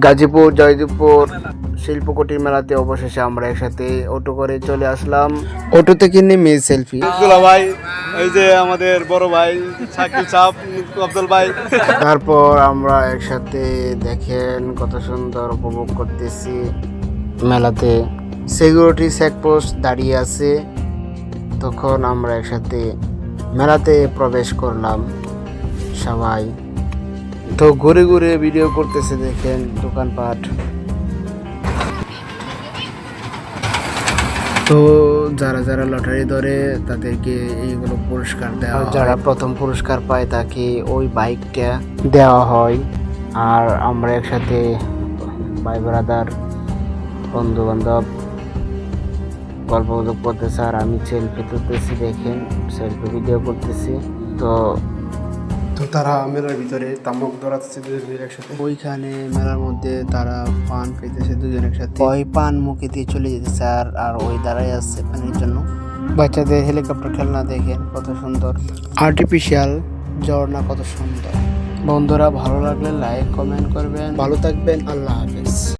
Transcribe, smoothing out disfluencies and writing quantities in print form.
গাজীপুর জয়দেবপুর শিল্পকুটির মেলাতে অবশেষে আমরা একসাথে অটো করে চলে আসলাম। অটো থেকে নেমে সেলফি। ভাই, এই যে আমাদের বড় ভাই শাকিল সাহেব, আফজল ভাই। তারপর আমরা একসাথে দেখেন কত সুন্দর উপভোগ করতেছি মেলাতে। সিকিউরিটি চেকপোস্ট দাঁড়িয়ে আছে, তখন আমরা একসাথে মেলাতে প্রবেশ করলাম সবাই। তো ঘুরে ঘুরে ভিডিও করতেছে, দেখেন দোকানপাট। তো যারা যারা লটারি ধরে তাদেরকে এইগুলো পুরস্কার দেওয়া হয়। যারা প্রথম পুরস্কার পায় তাকে ওই বাইকটা দেওয়া হয়। আর আমরা একসাথে ভাই ব্রাদার বন্ধু বান্ধব গল্প গুজব করতেছে, আর আমি সেলফি তুলতেছি, দেখেন সেলফি ভিডিও করতেছি। তো তারা মেলার ভিতরে তামাক ধরাচ্ছে দুজন একসাথে। ওইখানে মেলার মধ্যে তারা পান পেতেছে দুজন একসাথে। ওই পান মুখে দিয়ে চলে যেতেছে, আর ওই দাঁড়াই আছে পানির জন্য। বাচ্চাদের হেলিকপ্টার খেলনা দেখেন কত সুন্দর, আর্টিফিশিয়াল ঝর্ণা কত সুন্দর। বন্ধুরা, ভালো লাগলে লাইক কমেন্ট করবেন। ভালো থাকবেন, আল্লাহ হাফেজ।